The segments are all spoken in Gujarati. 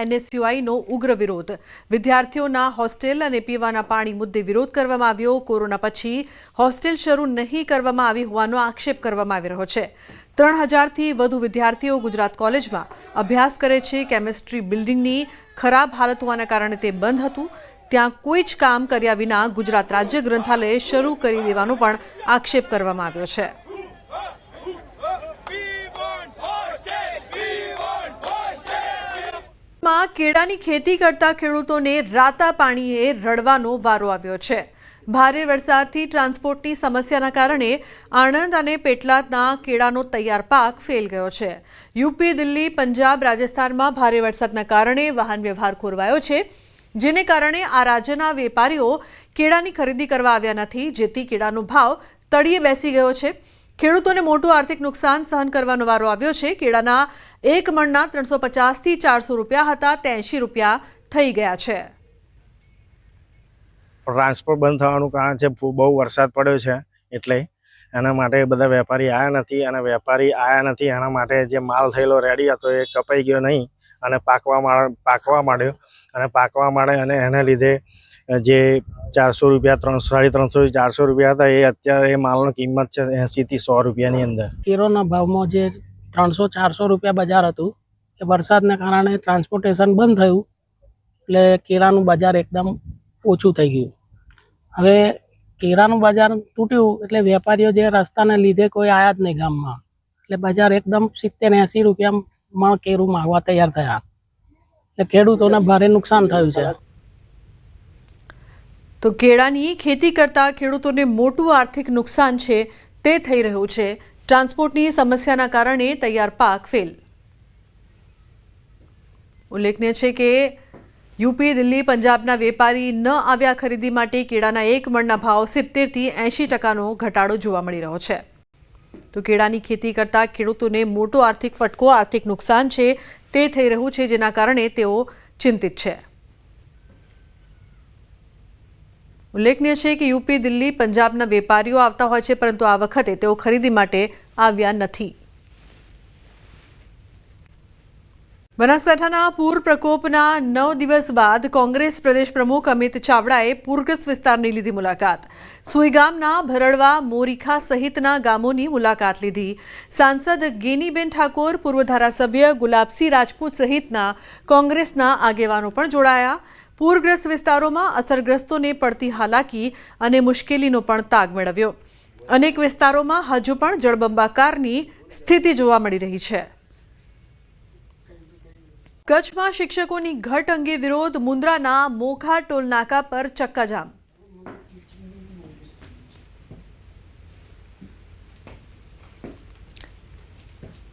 એનએસયુઆઈનો ઉગ્ર વિરોધ. વિદ્યાર્થીઓના હોસ્ટેલ અને પીવાના પાણી મુદ્દે વિરોધ કરવામાં આવ્યો. કોરોના પછી હોસ્ટેલ શરૂ નહીં કરવામાં આવી હોવાનો આક્ષેપ કરવામાં આવી રહ્યો છે. 3000થી વધુ વિદ્યાર્થીઓ ગુજરાત કોલેજમાં અભ્યાસ કરે છે. કેમિસ્ટ્રી બિલ્ડિંગની ખરાબ હાલત હોવાના કારણે તે બંધ હતું. ત્યાં કોઈ જ કામ કર્યા વિના ગુજરાત રાજ્ય ગ્રંથાલય શરૂ કરી દેવાનો પણ આક્ષેપ કરવામાં આવ્યો છે. કેળાની ખેતી કરતા ખેડૂતોને રાતા પાણીએ રડવાનો વારો આવ્યો છે. ભારે વરસાદથી ટ્રાન્સપોર્ટની સમસ્યાના કારણે આણંદ અને પેટલાદના કેળાનો તૈયાર પાક ફેલ ગયો છે. યુપી, દિલ્હી, પંજાબ, રાજસ્થાનમાં ભારે વરસાદના કારણે વાહન વ્યવહાર ખોરવાયો છે, જેને કારણે આ રાજ્યના વેપારીઓ કેળાની ખરીદી કરવા આવ્યા નથી, જેથી કેળાનો ભાવ તળિયે બેસી ગયો છે. ખેડૂતોને મોટું આર્થિક નુકસાન સહન કરવાનો વારો આવ્યો છે. કેળાના એક મણના 350થી 400 રૂપિયા હતા, તે 80 રૂપિયા થઈ ગયા છે. ટ્રાન્સપોર્ટ બંધ થવાનું કારણ છે બહુ વરસાદ પડ્યો છે, એટલે એના માટે બધા વેપારી આવ્યા નથી, અને વેપારી આવ્યા નથી એના માટે જે માલ થયેલો રેડી હતો એ કપાઈ ગયો નહીં અને પાકવા માંડ્યો અને એને લીધે જે 400 રૂપિયા 350 400 રૂપિયા હતા એ અત્યારે એ માલની કિંમત છે 80 થી 100 રૂપિયાની અંદર. કેરોના ભાવમાં જે 300-400 રૂપિયા બજાર હતું એ વરસાદના કારણે ટ્રાન્સપોર્ટેશન બંધ થયું, એટલે કેરાનું બજાર એકદમ ઓછું થઈ ગયું. હવે કેરાનું બજાર તૂટ્યું એટલે વેપારીઓ જે રસ્તાને લીધે કોઈ આયા જ નહીં ગામમાં, એટલે બજાર એકદમ 70-80 રૂપિયા મણ કેરું માંગવા તૈયાર થયા, એટલે ખેડૂતોને ભારે નુકસાન થયું છે. તો કેળાની ખેતી કરતા ખેડૂતોને મોટું આર્થિક નુકસાન છે તે થઈ રહ્યું છે. ટ્રાન્સપોર્ટની સમસ્યાના કારણે તૈયાર પાક ફેલ. ઉલ્લેખનીય છે કે યુપી, દિલ્હી, પંજાબના વેપારી ન આવ્યા ખરીદી માટે કેળાના એક મણના ભાવ 70થી 80% ઘટાડો જોવા મળી રહ્યો છે. તો કેળાની ખેતી કરતા ખેડૂતોને મોટો આર્થિક ફટકો, આર્થિક નુકસાન છે તે થઈ રહ્યું છે, જેના કારણે તેઓ ચિંતિત છે. ઉલ્લેખનીય છે કે યુપી, દિલ્હી, પંજાબના વેપારીઓ આવતા હોય છે, પરંતુ આ વખતે તેઓ ખરીદી માટે આવ્યા નથી. બનાસકાંઠાના પૂર પ્રકોપના 9 દિવસ બાદ કોંગ્રેસ પ્રદેશ પ્રમુખ અમિત ચાવડાએ પૂરગ્રસ્ત વિસ્તારની લીધી મુલાકાત. સુઈગામના ભરડવા, મોરીખા સહિતના ગામોની મુલાકાત લીધી. સાંસદ ગેનીબેન ઠાકોર, પૂર્વ ધારાસભ્ય ગુલાબસિંહ રાજપૂત સહિતના કોંગ્રેસના આગેવાનો પણ જોડાયા. પૂરગ્રસ્ત વિસ્તારોમાં અસરગ્રસ્તોને પડતી હાલાકી અને મુશ્કેલીનો પણ તાગ મેળવ્યો. અનેક વિસ્તારોમાં હજુ પણ જળબંબાકારની સ્થિતિ જોવા મળી રહી છે. કચ્છમાં શિક્ષકોની ઘટ અંગે વિરોધ. મુન્દ્રાના મોખા ટોલ નાકા પર ચક્કાજામ.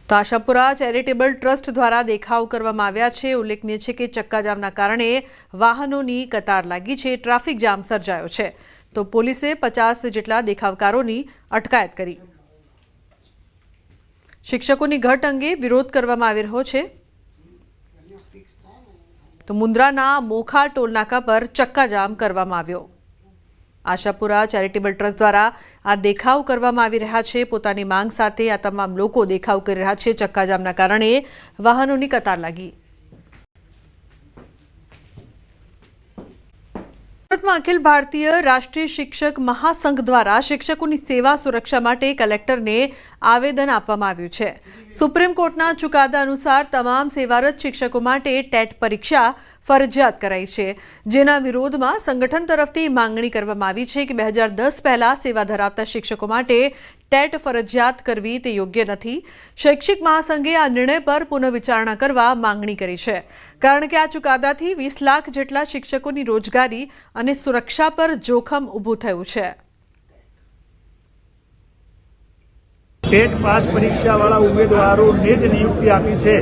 તો આશાપુરા ચેરિટેબલ ટ્રસ્ટ દ્વારા દેખાવ કરવામાં આવ્યા છે. ઉલ્લેખનીય છે કે ચક્કાજામના કારણે વાહનોની કતાર લાગી છે, ટ્રાફિક જામ સર્જાયો છે. તો પોલીસે 50 જેટલા દેખાવકારોની અટકાયત કરી. શિક્ષકોની ઘટ અંગે વિરોધ કરવામાં આવી રહ્યો છે. તો મુન્દ્રાના મોખા ટોલનાકા પર ચક્કાજામ કરવામાં આવ્યો. આશાપુરા ચેરિટેબલ ટ્રસ્ટ દ્વારા આ દેખાવ કરવામાં આવી રહ્યા છે. પોતાની માંગ સાથે આ તમામ લોકો દેખાવ કરી રહ્યા છે. ચક્કાજામના કારણે વાહનોની કતાર લાગી. સુરતમાં અખિલ ભારતીય રાષ્ટ્રીય શિક્ષક મહાસંઘ દ્વારા શિક્ષકોની સેવા સુરક્ષા માટે કલેક્ટરને આવેદન આપવામાં આવ્યું છે. સુપ્રીમ કોર્ટના ચુકાદા અનુસાર તમામ સેવારત શિક્ષકો માટે ટેટ પરીક્ષા ફરજિયાત કરાઈ છે, જેના વિરોધમાં સંગઠન તરફથી માંગણી કરવામાં આવી છે કે 2010 પહેલા સેવા ધરાવતા શિક્ષકો માટે ટેટ ફરજિયાત કરવી તે યોગ્ય નથી. શૈક્ષિક મહાસંઘે આ નિર્ણય પર પુનઃવિચારણા કરવા માંગણી કરી છે, કારણ કે આ ચુકાદાથી 20 લાખ જેટલા શિક્ષકોની રોજગારી અને સુરક્ષા પર જોખમ ઊભું થયું છે. ટેટ પાસ પરીક્ષાવાળા ઉમેદવારોને જ નિયુક્તિ આપી છે,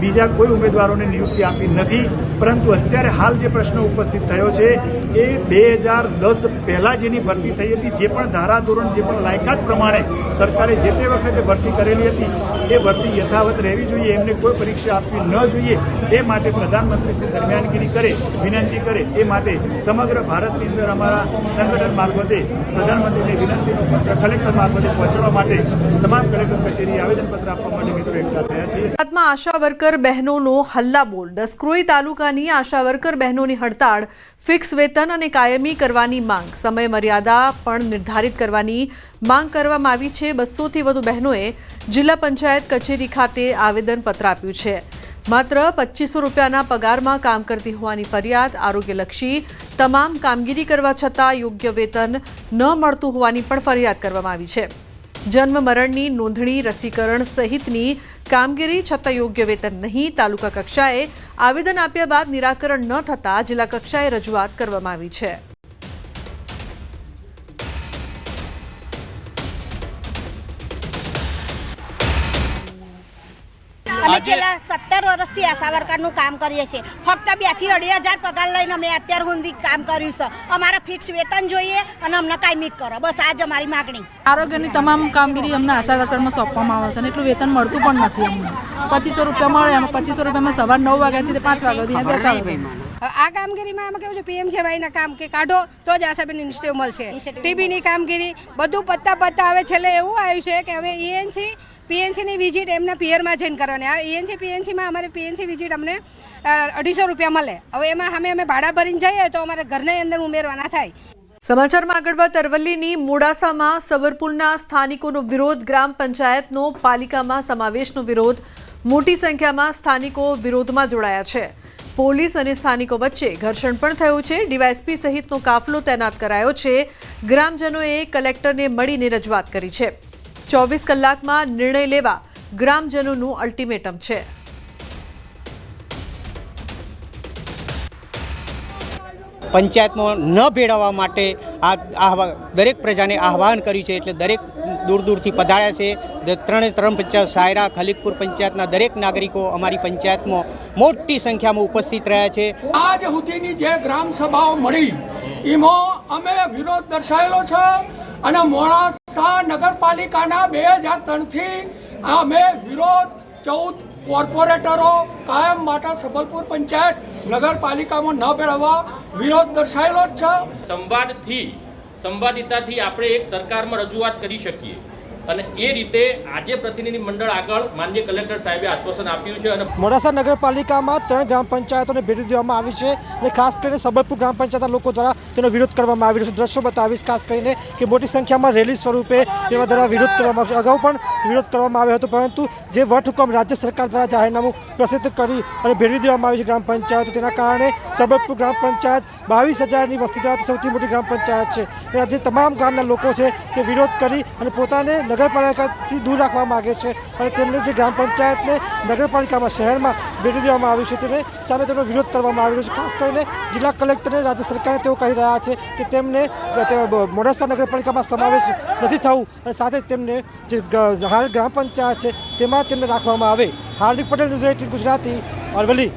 બીજા કોઈ ઉમેદવારોને નિયુક્તિ આપી નથી. પરંતુ અત્યારે હાલ જે પ્રશ્ન ઉપસ્થિત થયો છે એ 2010 પહેલાં જેની ભરતી થઈ હતી, જે પણ ધારાધોરણ, જે પણ લાયકાત પ્રમાણે સરકારે જે તે વખતે ભરતી કરેલી હતી એ વર્દી યથાવત રહેવી જોઈએ, એમને કોઈ પરીક્ષા આપવી ન જોઈએ, એ માટે પ્રધાનમંત્રી શ્રી દરમિયાનગીરી કરે, વિનંતી કરે, એ માટે સમગ્ર ભારતની અંદર અમારા સંગઠન મારફતે પ્રધાનમંત્રીને વિનંતીનો પત્ર કલેક્ટર મારફતે પહોંચાડવા માટે તમામ કલેક્ટર કચેરી આવેદનપત્ર આપવા માટે મિત્રો એકઠા થયા છીએ. ગુજરાતમાં આશા વર્કર બહેનોનો હલ્લાબોલ. ડસક્રોઈ તાલુકાની આશા વર્કર બહેનોની હડતાળ, ફિક્સ વેતન અને કાયમી કરવાની માંગ, સમય મર્યાદા પણ નિર્ધારિત કરવાની માંગ કરવામાં આવી છે. 200થી વધુ બહેનોએ જિલ્લા પંચાયત કચેરી ખાતે આવેદનપત્ર આપ્યું છે. માત્ર 2500 રૂપિયાના પગારમાં કામ કરતી હોવાની ફરિયાદ, આરોગ્યલક્ષી તમામ કામગીરી કરવા છતાં યોગ્ય વેતન ન મળતું હોવાની પણ ફરિયાદ કરવામાં આવી છે. જન્મ મરણની નોંધણી, રસીકરણ સહિતની કામગીરી છતાં યોગ્ય વેતન નહીં. તાલુકા કક્ષાએ આવેદન આપ્યા બાદ નિરાકરણ ન થતાં જિલ્લા કક્ષાએ રજૂઆત કરવામાં આવી છે. અમે છેલ્લા 17 વર્ષથી આશા વર્કરનું કામ કરીએ છીએ. ફક્ત 2 થી 2.5 પગાર લઈને અમે અત્યાર સુધી કામ કર્યું છે. અમારા ફિક્સ વેતન જોઈએ અને અમને કાયમી કરો, બસ આ જ અમારી માગણી. આરોગ્યની તમામ કામગીરી અમને આશા વર્કરમાં સોંપવામાં આવે છે અને એટલું વેતન મળતું પણ નથી. અમને 2500 રૂપિયા મળે, એમાં 2500 રૂપિયામાં સવાર 9 વાગ્યાથી 5 વાગ્યા સુધી બેસાડે છે. આ કામગીરીમાં આમાં કેવું છે, PMJYના કામ કે કાઢો તો જ આશાબેન ઇન્સ્ટિટ્યૂટ મળશે. TBની કામગીરી બધું પત્તા હવે છેલ્લે એવું આવ્યું છે કે હવે ENC PNCની વિઝિટ એમના પિયરમાં જઈને કરવાની. આ ENC PNCમાં અમારે PNC વિઝિટ અમને 250 રૂપિયા મળે. હવે એમાં અમે ભાડા ભરીને જઈએ તો અમારે ઘરની અંદર ઉમેરવાના થાય. સમાચારમાં આગળ વાત, અરવલ્લીની મોડાસામાં સબરપુરના સ્થાનિકોનો વિરોધ, ગ્રામ પંચાયતનો પાલિકામાં સમાવેશનો વિરોધ. મોટી સંખ્યામાં સ્થાનિકો વિરોધમાં જોડાયા છે. પોલીસ અને સ્થાનિકો વચ્ચે ઘર્ષણ પણ થયું છે. ડીવાયએસપી સહિતનો કાફલો તૈનાત કરાયો છે. ગ્રામજનોએ કલેક્ટરને મળીને રજૂઆત કરી છે. 24 કલાકમાં નિર્ણય લેવા ગ્રામજનોનું અલ્ટિમેટમ છે. પંચાયતમાં ન ભેળવવા માટે દરેક પ્રજાને આહવાન કર્યું છે. એટલે દરેક દૂર દૂરથી પધાર્યા છે. 3 પંચાયત, સાયરા, ખલીકપુર પંચાયતના દરેક નાગરિકો અમારી પંચાયતમાં મોટી સંખ્યામાં ઉપસ્થિત રહ્યા છે. આજ સુધીની જે ગ્રામ સભાઓ મળી એમાં અમે વિરોધ દર્શાવેલો છે અને મોડાસા નગરપાલિકાના 2003થી અમે વિરોધ 14 કોર્પોરેટરો કાયમ માટે સબલપુર પંચાયત નગરપાલિકામાં ન ભેળવવા વિરોધ દર્શાવેલો જ છે. સંવાદિતાથી આપણે એક સરકારમાં રજૂઆત કરી શકીએ અને એ રીતે આજે પ્રતિનિધિ મંડળ આગળ માનનીય કલેક્ટર સાહેબે આશ્વાસન આપ્યું છે. અને મોડાસા નગરપાલિકામાં 3 ગ્રામ પંચાયતોને ભેટી દેવામાં આવી છે અને ખાસ કરીને સબલપુર ગ્રામ પંચાયતના લોકો દ્વારા તેનો વિરોધ કરવામાં આવી રહ્યો છે. દ્રશ્યો બતાવીશ ખાસ કરીને કે મોટી સંખ્યામાં રેલી સ્વરૂપે તેના દ્વારા વિરોધ કરવામાં આવ્યો છે. અગાઉ પણ વિરોધ કરવામાં આવ્યો હતો, પરંતુ જે વટહુકમ રાજ્ય સરકાર દ્વારા જાહેરનામું પ્રસિદ્ધ કરી અને ભેટી દેવામાં આવી છે ગ્રામ પંચાયતો, તેના કારણે સબલપુર ગ્રામ પંચાયત 22,000ની વસ્તી ધરાવતી સૌથી મોટી ગ્રામ પંચાયત છે. અને આજે તમામ ગામના લોકો છે તે વિરોધ કરી અને પોતાને નગરપાલિકાથી દૂર રાખવા માગે છે અને તેમને જે ગ્રામ પંચાયતને નગરપાલિકામાં શહેરમાં ભેટી દેવામાં આવ્યું છે તેને સામે તેમનો વિરોધ કરવામાં આવી રહ્યો છે. ખાસ કરીને જિલ્લા કલેક્ટરને રાજ્ય સરકારને તેઓ કહી રહ્યા છે કે તેમને મોડાસા નગરપાલિકામાં સમાવેશ નથી થવું અને સાથે તેમને જે હાલ ગ્રામ પંચાયત છે તેમાં તેમને રાખવામાં આવે. હાર્દિક પટેલ, ન્યૂઝ 18 ગુજરાતી, અરવલ્લી.